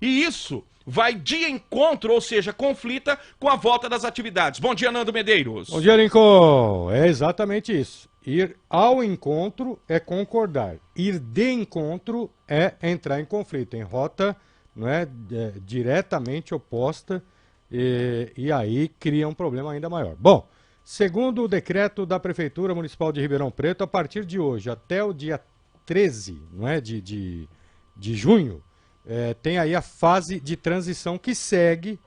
e isso vai de encontro, ou seja, conflita com a volta das atividades. Bom dia, Nando Medeiros. Bom dia, Lincoln. É exatamente isso. Ir ao encontro é concordar. Ir de encontro é entrar em conflito, em rota, não é, diretamente oposta, e aí cria um problema ainda maior. Bom, segundo o decreto da Prefeitura Municipal de Ribeirão Preto, a partir de hoje até o dia 13, não é, de junho, tem aí a fase de transição que segue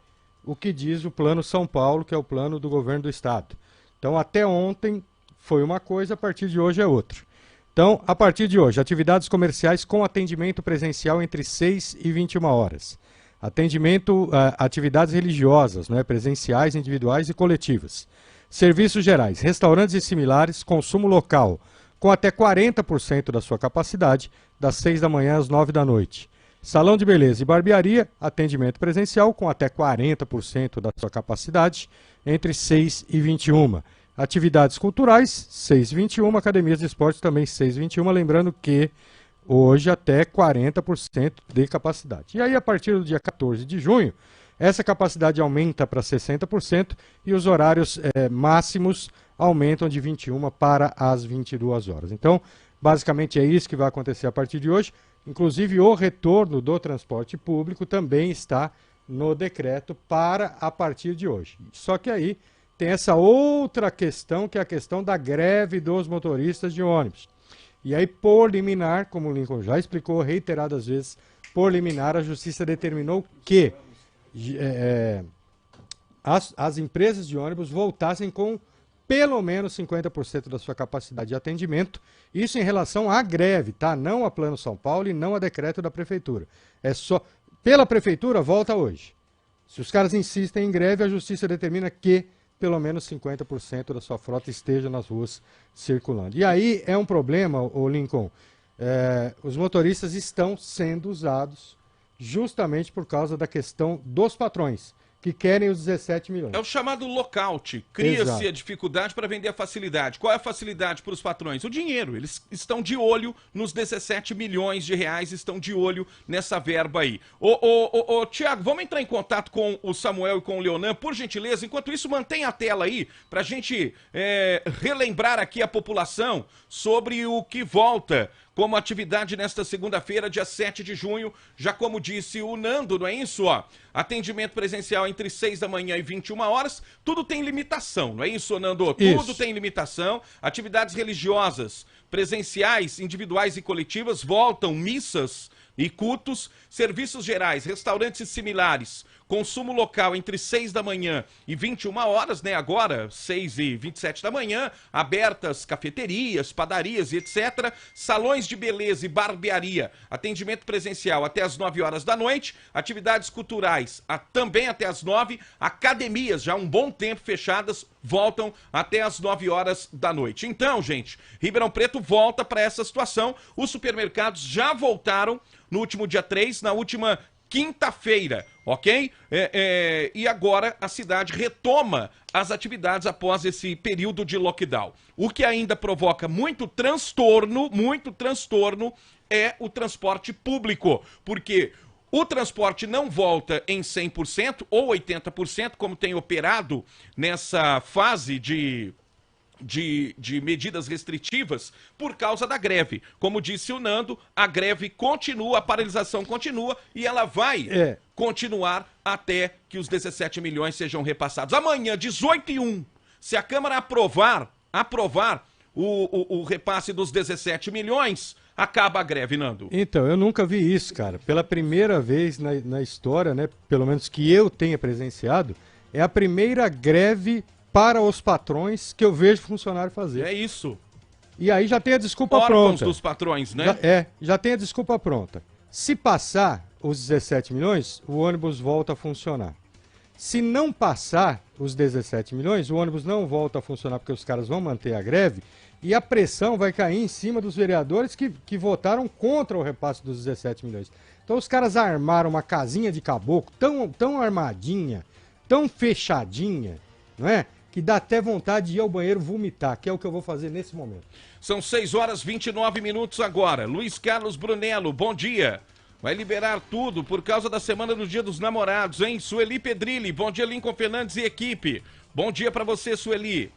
o que diz o Plano São Paulo, que é o plano do governo do estado. Então, até ontem foi uma coisa, a partir de hoje é outra. Então, a partir de hoje, atividades comerciais com atendimento presencial entre 6 e 21 horas. Atendimento, atividades religiosas, né, presenciais, individuais e coletivas. Serviços gerais, restaurantes e similares, consumo local, com até 40% da sua capacidade, das 6 da manhã às 9 da noite. Salão de beleza e barbearia, atendimento presencial com até 40% da sua capacidade, entre 6 e 21. Atividades culturais, 6 e 21. Academias de esportes também 6 e 21. Lembrando que hoje até 40% de capacidade. E aí, a partir do dia 14 de junho, essa capacidade aumenta para 60% e os horários máximos aumentam de 21 para as 22 horas. Então, basicamente é isso que vai acontecer a partir de hoje. Inclusive, o retorno do transporte público também está no decreto para a partir de hoje. Só que aí tem essa outra questão, que é a questão da greve dos motoristas de ônibus. E aí, por liminar, como o Lincoln já explicou reiteradas vezes, por liminar, a Justiça determinou que as empresas de ônibus voltassem com pelo menos 50% da sua capacidade de atendimento, isso em relação à greve, tá? Não a Plano São Paulo e não a decreto da Prefeitura. É só, pela Prefeitura, volta hoje. Se os caras insistem em greve, a Justiça determina que pelo menos 50% da sua frota esteja nas ruas circulando. E aí é um problema, ô Lincoln, os motoristas estão sendo usados justamente por causa da questão dos patrões, que querem os 17 milhões. É o chamado lockout. Cria-se a dificuldade para vender a facilidade. Qual é a facilidade para os patrões? O dinheiro. Eles estão de olho nos 17 milhões de reais, estão de olho nessa verba aí. Tiago, vamos entrar em contato com o Samuel e com o Leonan, por gentileza. Enquanto isso, mantenha a tela aí para a gente relembrar aqui a população sobre o que volta como atividade nesta segunda-feira, dia 7 de junho, já como disse o Nando, não é isso? Ó, atendimento presencial entre 6 da manhã e 21 horas, tudo tem limitação, não é isso, Nando? Isso. Tudo tem limitação, atividades religiosas, presenciais, individuais e coletivas, voltam missas e cultos, serviços gerais, restaurantes e similares, consumo local entre 6 da manhã e 21 horas, né? Agora, 6 e 27 da manhã, abertas cafeterias, padarias e etc. Salões de beleza e barbearia, atendimento presencial até as 9 horas da noite, atividades culturais também até as 9, academias já há um bom tempo fechadas, voltam até as 9 horas da noite. Então, gente, Ribeirão Preto volta para essa situação. Os supermercados já voltaram no último dia 3, na última quinta-feira, ok? E agora a cidade retoma as atividades após esse período de lockdown. O que ainda provoca muito transtorno é o transporte público, porque o transporte não volta em 100% ou 80%, como tem operado nessa fase de medidas restritivas por causa da greve. Como disse o Nando, a greve continua, a paralisação continua e ela vai continuar até que os 17 milhões sejam repassados. Amanhã, 18h01, se a Câmara aprovar o repasse dos 17 milhões, acaba a greve, Nando. Então, eu nunca vi isso, cara. Pela primeira vez na história, né, pelo menos que eu tenha presenciado, é a primeira greve para os patrões que eu vejo funcionário fazer. É isso. E aí já tem a desculpa pronta. Dos patrões, né? Já tem a desculpa pronta. Se passar os 17 milhões, o ônibus volta a funcionar. Se não passar os 17 milhões, o ônibus não volta a funcionar porque os caras vão manter a greve e a pressão vai cair em cima dos vereadores que votaram contra o repasse dos 17 milhões. Então os caras armaram uma casinha de caboclo tão armadinha, tão fechadinha, não é? Que dá até vontade de ir ao banheiro vomitar, que é o que eu vou fazer nesse momento. São 6 horas e 29 minutos agora. Luiz Carlos Brunello, bom dia. Vai liberar tudo por causa da semana do Dia dos Namorados, hein? Sueli Pedrilli, bom dia Lincoln Fernandes e equipe. Bom dia pra você, Sueli.